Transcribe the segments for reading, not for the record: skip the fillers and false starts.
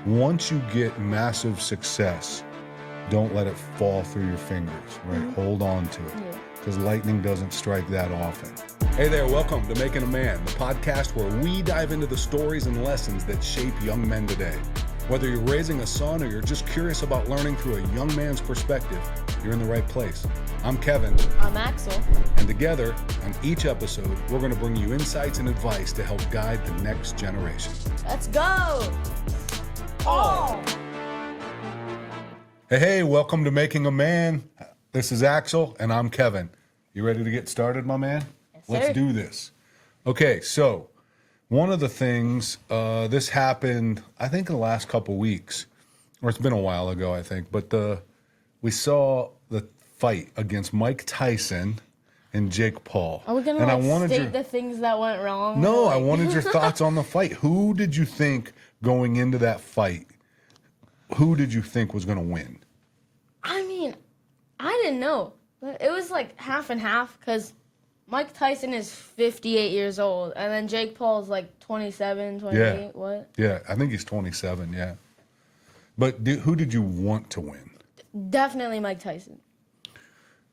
once you get massive success, don't let it fall through your fingers, right? Hold on to it, because lightning doesn't strike that often. Hey there, welcome to Making a Man, the podcast where we dive into the stories and lessons that shape young men today. Whether you're raising a son or you're just curious about learning through a young man's perspective, you're in the right place. I'm Kevin. I'm Axel. And together, on each episode, we're going to bring you insights and advice to help guide the next generation. Let's go! Oh! Hey, welcome to Making a Man. This is Axel, and I'm Kevin. You ready to get started, my man? Yes, Let's sir. do this. Okay, so one of the things, this happened, I think, in the last couple weeks, or it's been a while ago, I think, but we saw the fight against Mike Tyson and Jake Paul. Are we going to state the things that went wrong? No, I wanted your thoughts on the fight. Who did you think going into that fight, who did you think was going to win? I mean, I didn't know. It was like half and half because Mike Tyson is 58 years old, and then Jake Paul is like 27, 28, Yeah. what? Yeah, I think he's 27, yeah. But who did you want to win? Definitely Mike Tyson.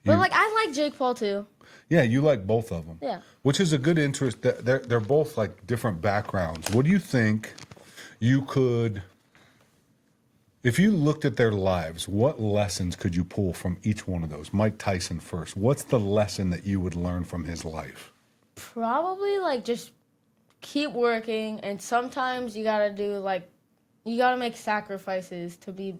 But I like Jake Paul too. Yeah, you like both of them. Yeah. Which is a good interest. They're both like different backgrounds. What do you think you could, if you looked at their lives, what lessons could you pull from each one of those? Mike Tyson first. What's the lesson that you would learn from his life? Probably just keep working, and sometimes you gotta make sacrifices to be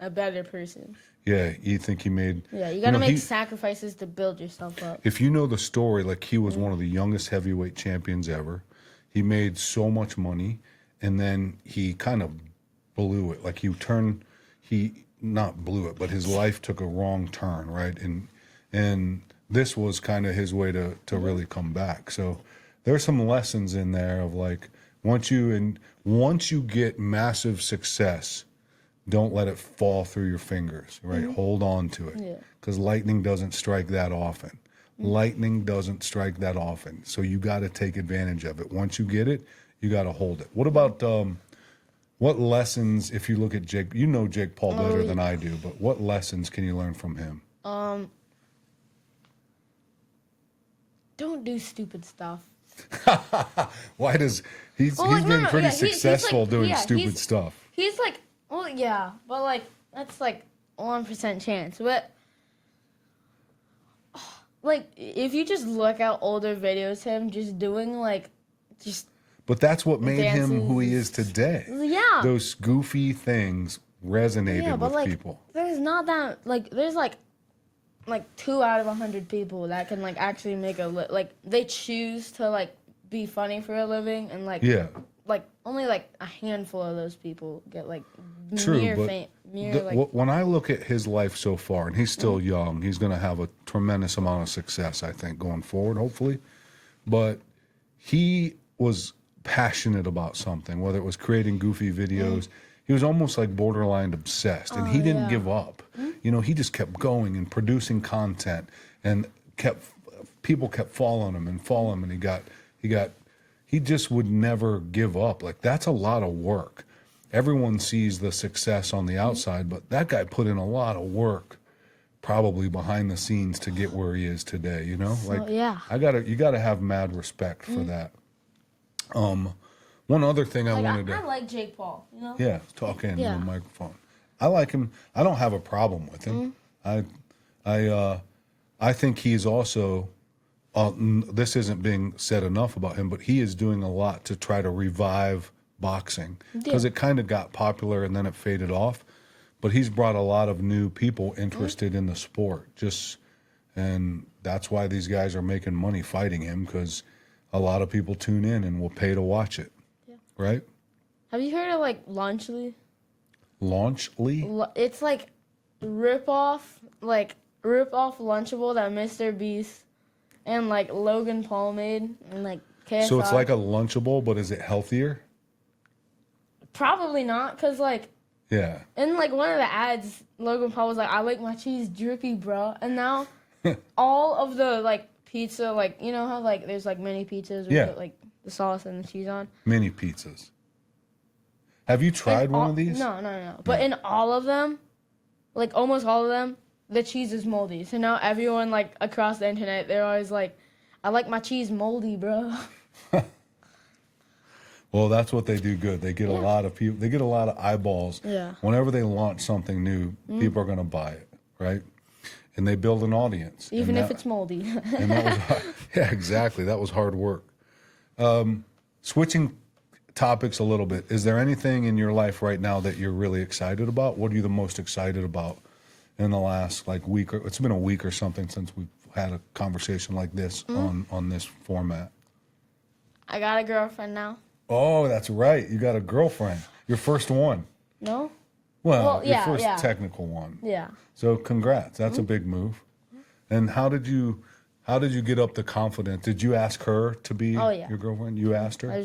a better person. Yeah, you think he made... Yeah, you gotta make sacrifices to build yourself up. If you know the story, he was one of the youngest heavyweight champions ever. He made so much money, and then he kind of blew it. He not blew it, but his life took a wrong turn, right? And this was kind of his way to really come back. So there's some lessons in there of once you get massive success, don't let it fall through your fingers, right? Hold on to it, because lightning doesn't strike that often. Lightning doesn't strike that often, so you got to take advantage of it. Once you get it, you got to hold it. What about what lessons? If you look at Jake, you know Jake Paul better than I do, but what lessons can you learn from him? Don't do stupid stuff. Why does he's been pretty successful doing stupid stuff? He's but that's 1% chance. But if you just look at older videos, him just doing But that's what made him who he is today. Yeah, Those goofy things resonated with people. There's not that there's 2 out of 100 people that can actually make they choose to be funny for a living, and only a handful of those people get True, mere but fame. When I look at his life so far, and he's still young, he's going to have a tremendous amount of success, I think, going forward, hopefully. But he was passionate about something, whether it was creating goofy videos. He was almost borderline obsessed, and he didn't give up. He just kept going and producing content, and people kept following him, and he just would never give up. That's a lot of work. Everyone sees the success on the outside, but that guy put in a lot of work, probably behind the scenes, to get where he is today. You gotta have mad respect for that. One other thing I wanted to... I like Jake Paul, Yeah, talk into the microphone. I like him. I don't have a problem with him. I think he's also... this isn't being said enough about him, but he is doing a lot to try to revive boxing, because it kind of got popular and then it faded off. But he's brought a lot of new people interested in the sport. And that's why these guys are making money fighting him, because a lot of people tune in and will pay to watch it. Yeah. Right? Have you heard of Launchly? Launchly? It's rip-off Lunchable that Mr. Beast and Logan Paul made, and KSI. So it's like a Lunchable, but is it healthier? Probably not, because yeah. In one of the ads, Logan Paul was I like my cheese drippy, bro. And now all of the pizza, you know how there's mini pizzas with the sauce and the cheese on? Mini pizzas. Have you tried one of these? No. But in all of them, like almost all of them, the cheese is moldy. So now everyone like across the internet, they're always like, "I like my cheese moldy, bro." Well, that's what they do good. They get a lot of people. They get a lot of eyeballs. Yeah. Whenever they launch something new, people are going to buy it, right? And they build an audience. Even if it's moldy. And that was, yeah, exactly. That was hard work. Switching topics a little bit. Is there anything in your life right now that you're really excited about? What are you the most excited about in the last like week? It's been a week or something since we've had a conversation like this on this format. I got a girlfriend now. Oh, that's right. You got a girlfriend. Your first one. No? Well, your first technical one. Yeah. So congrats. That's a big move. And how did you get up the confidence? Did you ask her to be your girlfriend? You asked her?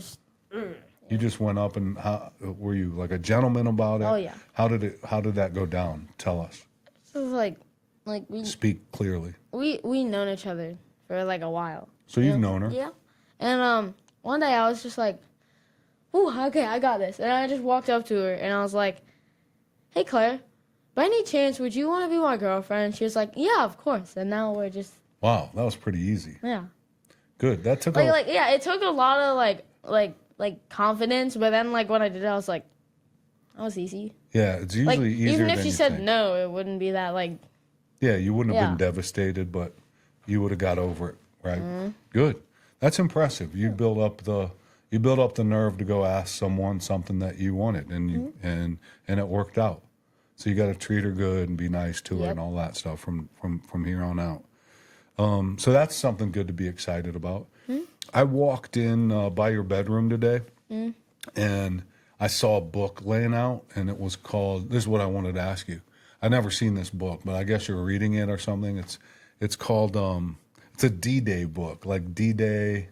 You just went up and were you like a gentleman about it? Oh yeah. How did that go down? Tell us. It was like we Speak clearly. we known each other for like a while. So you've known her? Yeah. And one day I was just like, "Ooh, okay, I got this." And I just walked up to her and I was like, "Hey Claire, by any chance would you want to be my girlfriend?" And she was like, "Yeah, of course." And now we're just Wow, that was pretty easy. yeah. Good. That took it took a lot of like confidence, but then like when I did it I was like, that was easy. Yeah, it's usually Like easier even if than she you said think. no, it wouldn't be that like Yeah, you wouldn't have Yeah. been devastated, but you would have got over it, right? Good. That's impressive. You built up the nerve to go ask someone something that you wanted, and you and it worked out. So you got to treat her good and be nice to her and all that stuff from here on out. So that's something good to be excited about. I walked in by your bedroom today, and I saw a book laying out, and it was called. This is what I wanted to ask you. I've never seen this book, but I guess you're reading it or something. It's called. It's a D-Day book, like D-Day,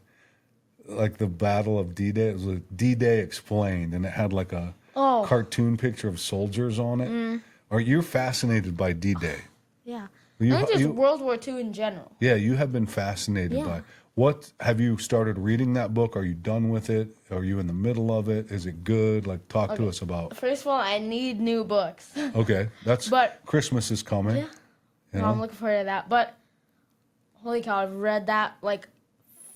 like the Battle of D-Day. It was a D-Day explained, and it had like a cartoon picture of soldiers on it. Or you're fascinated by D-Day. yeah. You- and just you- World War II in general. Yeah, you have been fascinated by. What have you started reading that book? Are you done with it? Are you in the middle of it? Is it good? Like, talk to us about. First of all, I need new books. Okay, But- Christmas is coming. Yeah. You I'm know? looking forward to that. But holy cow, I've read that like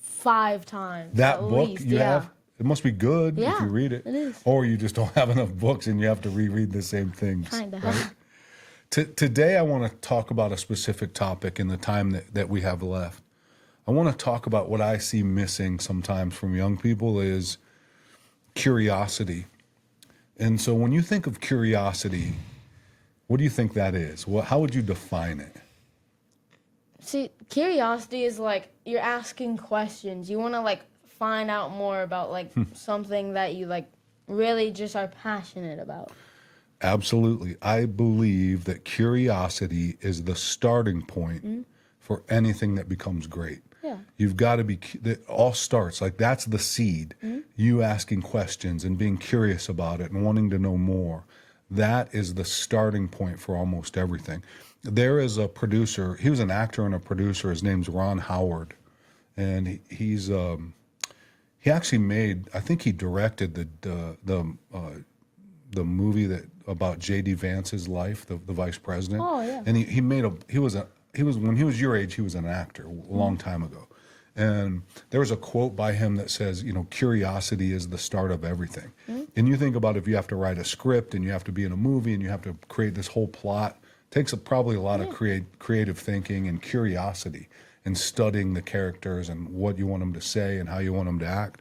5 times. That at book least. you have, it must be good if Yeah, you read it. it is. Or you just don't have enough books and you have to reread the same things. Kinda. Right? Today, I want to talk about a specific topic in the time that we have left. I want to talk about what I see missing sometimes from young people is curiosity. And so when you think of curiosity, what do you think that is? How would you define it? See, curiosity is like you're asking questions. You want to like find out more about like something that you like really just are passionate about. Absolutely. I believe that curiosity is the starting point for anything that becomes great. Yeah. You've got to be, it all starts, like that's the seed. You asking questions and being curious about it and wanting to know more. That is the starting point for almost everything. There is a producer, he was an actor and a producer, his name's Ron Howard. And he actually made, I think he directed the movie that about J.D. Vance's life, the vice president. Oh, yeah. And he was when he was your age, he was an actor a long time ago. And there was a quote by him that says, curiosity is the start of everything. And you think about if you have to write a script and you have to be in a movie and you have to create this whole plot, it takes probably a lot of creative thinking and curiosity and studying the characters and what you want them to say and how you want them to act.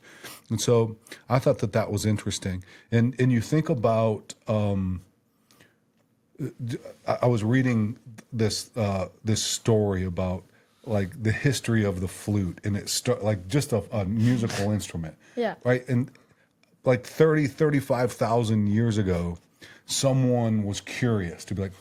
And so I thought that was interesting. And you think about, I was reading this story about like the history of the flute, and it's like just a musical instrument. Yeah. Right. And like 35,000 years ago, someone was curious to be like,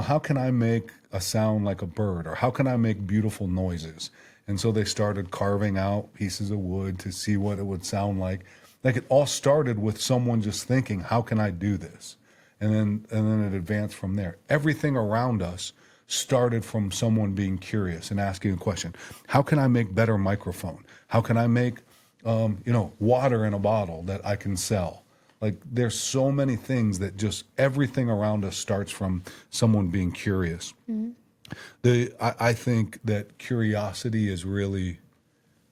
how can I make a sound like a bird, or how can I make beautiful noises? And so they started carving out pieces of wood to see what it would sound like. Like it all started with someone just thinking, how can I do this? And then it advanced from there. Everything around us started from someone being curious and asking a question. How can I make better microphone? How can I make, water in a bottle that I can sell? Like there's so many things that just everything around us starts from someone being curious. I think that curiosity is really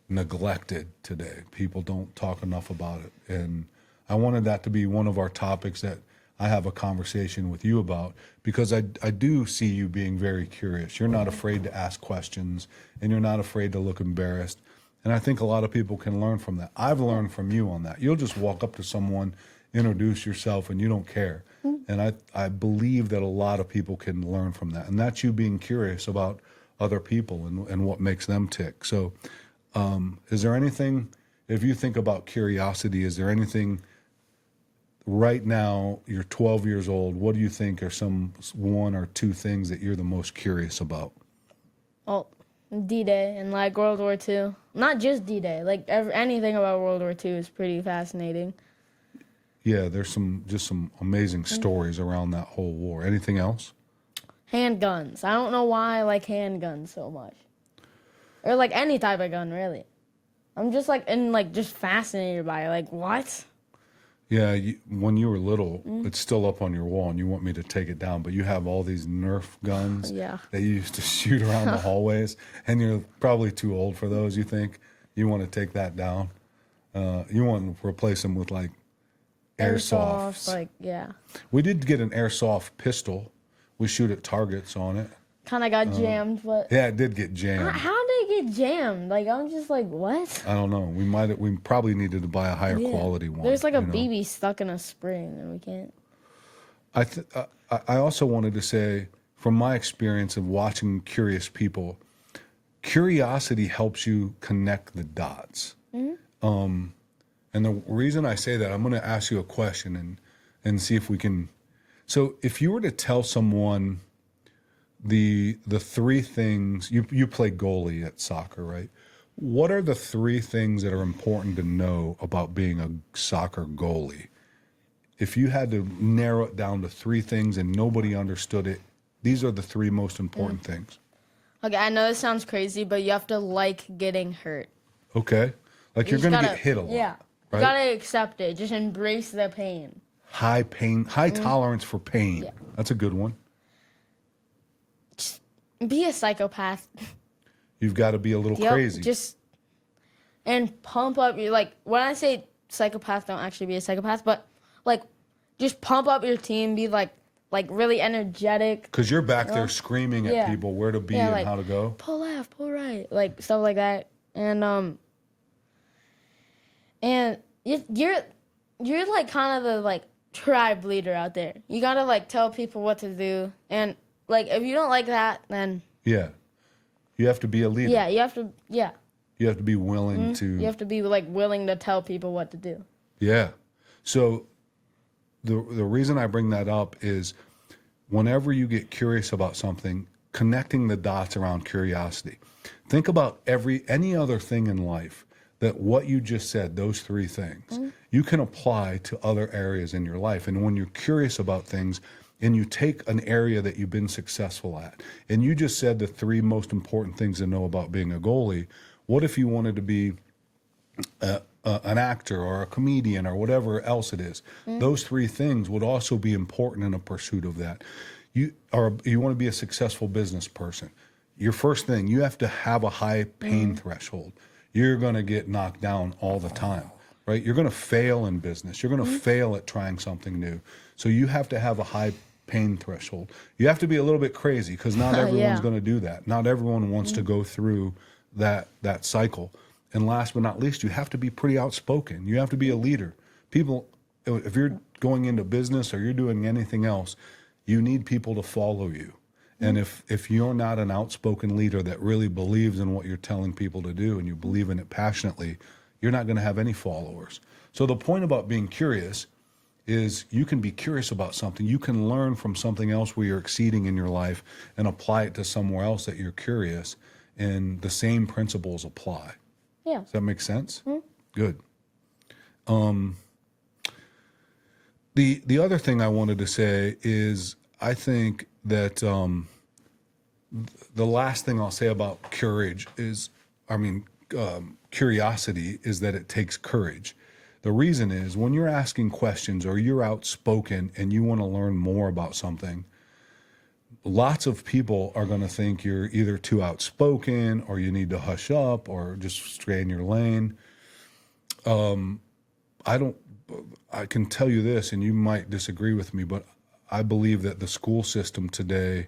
neglected today. People don't talk enough about it. And I wanted that to be one of our topics that I have a conversation with you about, because I do see you being very curious. You're not afraid to ask questions, and you're not afraid to look embarrassed. And I think a lot of people can learn from that. I've learned from you on that. You'll just walk up to someone, introduce yourself, and you don't care. And I believe that a lot of people can learn from that. And that's you being curious about other people and what makes them tick. So is there anything, if you think about curiosity, is there anything right now, you're 12 years old, what do you think are some one or two things that you're the most curious about? Well, D-Day and like World War II. Not just D-Day. Like anything about World War II is pretty fascinating. Yeah, there's some amazing stories around that whole war. Anything else? Handguns. I don't know why I like handguns so much. Or like any type of gun, really. I'm just like just fascinated by it. Like what? Yeah, when you were little, it's still up on your wall, and you want me to take it down, but you have all these Nerf guns that you used to shoot around the hallways, and you're probably too old for those, you think? You want to take that down? You want to replace them with, like, airsofts. Like, yeah. We did get an airsoft pistol. We shoot at targets on it. Kind of got jammed, but... Yeah, it did get jammed. How did it get jammed? Like, I'm just like, what? I don't know. We probably needed to buy a higher quality one. There's like a BB stuck in a spring, and we can't... I also wanted to say, from my experience of watching curious people, curiosity helps you connect the dots. And the reason I say that, I'm going to ask you a question and see if we can... So if you were to tell someone the three things, you play goalie at soccer, right? What are the three things that are important to know about being a soccer goalie? If you had to narrow it down to three things and nobody understood it, these are the three most important things. Okay, I know this sounds crazy, but you have to like getting hurt. Okay. Like you're going to get hit a lot. Yeah. Right? You got to accept it. Just embrace the pain. High tolerance for pain. Yeah. That's a good one. Just be a psychopath. You've got to be a little crazy. And pump up your, like, when I say psychopath, don't actually be a psychopath, but, like, just pump up your team, be, like really energetic. Because you're back there screaming at people where to be and like, how to go. Pull left, pull right, like, stuff like that. And you're like, kind of the, like, tribe leader out there. You got to, like, tell people what to do. And, like, if you don't like that, then... Yeah. You have to be a leader. Yeah, you have to, You have to be willing to... You have to be, like, willing to tell people what to do. Yeah. So the reason I bring that up is whenever you get curious about something, connecting the dots around curiosity. Think about any other thing in life that what you just said, those three things, you can apply to other areas in your life. And when you're curious about things and you take an area that you've been successful at, and you just said the three most important things to know about being a goalie, what if you wanted to be an actor or a comedian or whatever else it is? Those three things would also be important in a pursuit of that. You want to be a successful business person. Your first thing, you have to have a high pain threshold. You're going to get knocked down all the time, right? You're going to fail in business. You're going to fail at trying something new. So you have to have a high pain threshold. You have to be a little bit crazy because not everyone's going to do that. Not everyone wants to go through that cycle. And last but not least, you have to be pretty outspoken. You have to be a leader. People, if you're going into business or you're doing anything else, you need people to follow you. And if you're not an outspoken leader that really believes in what you're telling people to do and you believe in it passionately, you're not going to have any followers. So the point about being curious is you can be curious about something. You can learn from something else where you're exceeding in your life and apply it to somewhere else that you're curious, and the same principles apply. Yeah. Does that make sense? Good. The other thing I wanted to say is I think that the last thing I'll say about curiosity is that it takes courage. The reason is when you're asking questions or you're outspoken and you want to learn more about something, lots of people are going to think you're either too outspoken or you need to hush up or just stay in your lane. I can tell you this, and you might disagree with me, but I believe that the school system today,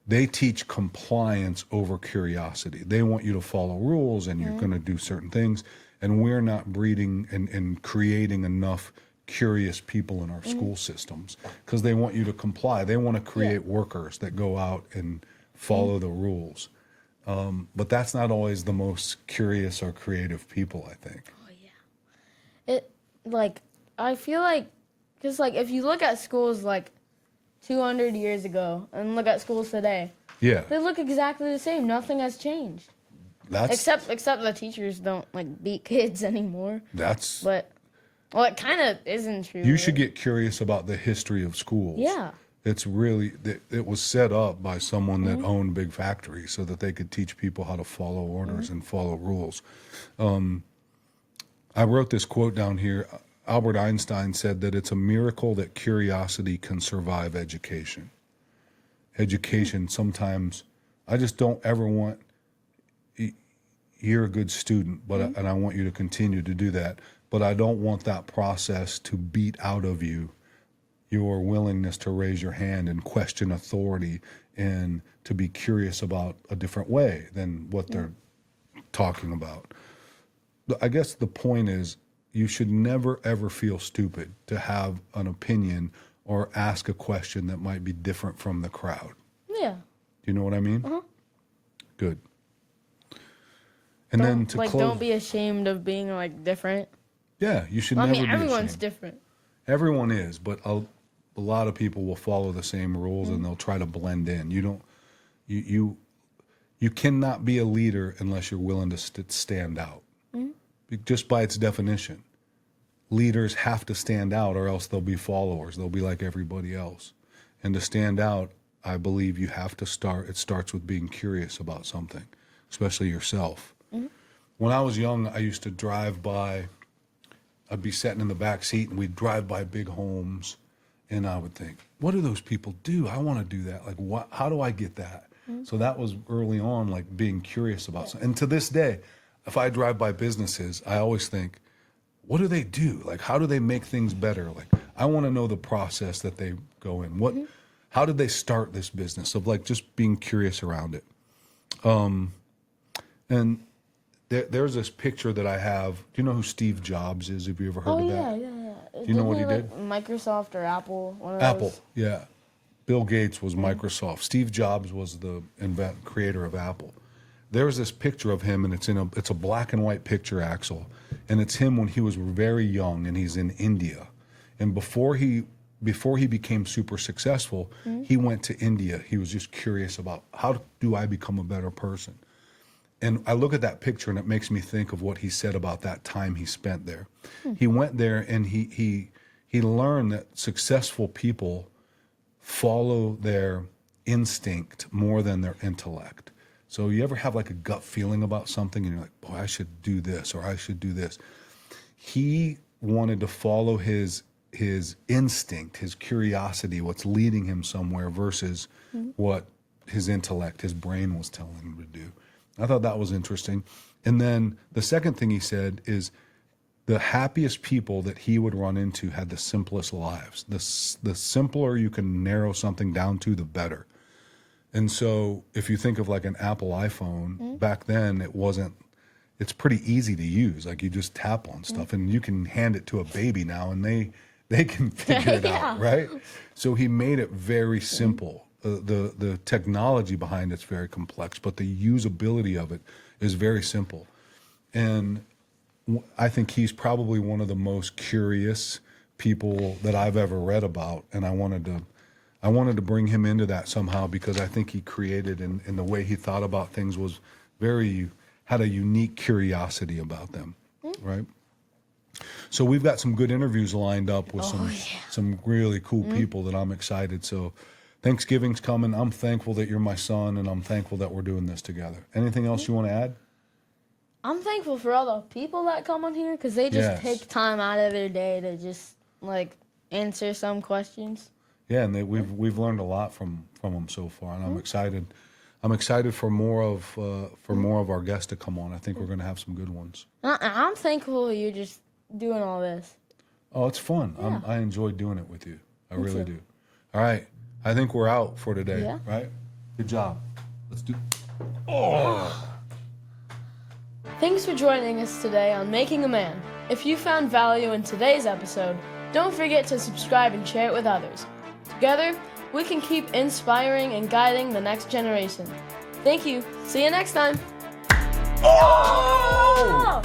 they teach compliance over curiosity. They want you to follow rules and you're going to do certain things. And we're not breeding and creating enough curious people in our school systems because they want you to comply. They want to create workers that go out and follow the rules. But that's not always the most curious or creative people, I think. Oh, yeah. I feel like, because, if you look at schools, 200 years ago and look at schools today, Yeah. they look exactly the same. Nothing has changed. Except the teachers don't, beat kids anymore. But, it kind of isn't true. You should get curious about the history of schools. Yeah. It's really, it was set up by someone that owned big factories so that they could teach people how to follow orders and follow rules. I wrote this quote down here. Albert Einstein said that it's a miracle that curiosity can survive education. Education, sometimes, I just don't ever want, you're a good student, but and I want you to continue to do that, but I don't want that process to beat out of you your willingness to raise your hand and question authority and to be curious about a different way than what they're talking about. I guess the point is you should never, ever feel stupid to have an opinion or ask a question that might be different from the crowd. Yeah. Do you know what I mean? Good. And then to close, don't be ashamed of being different. Yeah, you should never be ashamed. Everyone's different. Everyone is, but a lot of people will follow the same rules and they'll try to blend in. You cannot be a leader unless you're willing to stand out. Just by its definition, leaders have to stand out or else they'll be followers. They'll be like everybody else. And to stand out, I believe you have to it starts with being curious about something, especially yourself. When I was young, I used to drive by, I'd be sitting in the back seat and we'd drive by big homes and I would think, what do those people do? I want to do that. How do I get that? So that was early on, being curious about something. And to this day, if I drive by businesses, I always think, what do they do? How do they make things better? I want to know the process that they go in. How did they start this business? Of just being curious around it. And there's this picture that I have. Do you know who Steve Jobs is? Have you ever heard of that? Yeah. Do you know what he did? Microsoft or Apple? One of Apple, those. yeah. Bill Gates was Microsoft. Steve Jobs was the creator of Apple. There's this picture of him, and it's a black and white picture, Axel, and it's him when he was very young, and he's in India. And before he became super successful, he went to India. He was just curious about how do I become a better person. And I look at that picture, and it makes me think of what he said about that time he spent there. He went there, and he learned that successful people follow their instinct more than their intellect. So you ever have a gut feeling about something and you're like, boy, I should do this or I should do this. He wanted to follow his instinct, his curiosity, what's leading him somewhere versus what his intellect, his brain was telling him to do. I thought that was interesting. And then the second thing he said is the happiest people that he would run into had the simplest lives. The simpler you can narrow something down to, the better. And so if you think of an Apple iPhone, back then it's pretty easy to use. You just tap on stuff and you can hand it to a baby now and they can figure it out, right? So he made it very simple. The technology behind it's very complex, but the usability of it is very simple. And I think he's probably one of the most curious people that I've ever read about. And I wanted to bring him into that somehow because I think he created and the way he thought about things was had a unique curiosity about them, right? So we've got some good interviews lined up with some really cool people that I'm excited. So Thanksgiving's coming. I'm thankful that you're my son and I'm thankful that we're doing this together. Anything else you want to add? I'm thankful for all the people that come on here because they just Yes. take time out of their day to just like answer some questions. Yeah, and we've learned a lot from them so far, and I'm excited. I'm excited for more of our guests to come on. I think we're going to have some good ones. I'm thankful you're just doing all this. Oh, it's fun. Yeah. I enjoy doing it with you. I Me really too. do. All right, I think we're out for today. Yeah. Right? Good job. Let's do. Oh. Thanks for joining us today on Making a Man. If you found value in today's episode, don't forget to subscribe and share it with others. Together, we can keep inspiring and guiding the next generation. Thank you. See you next time. Oh!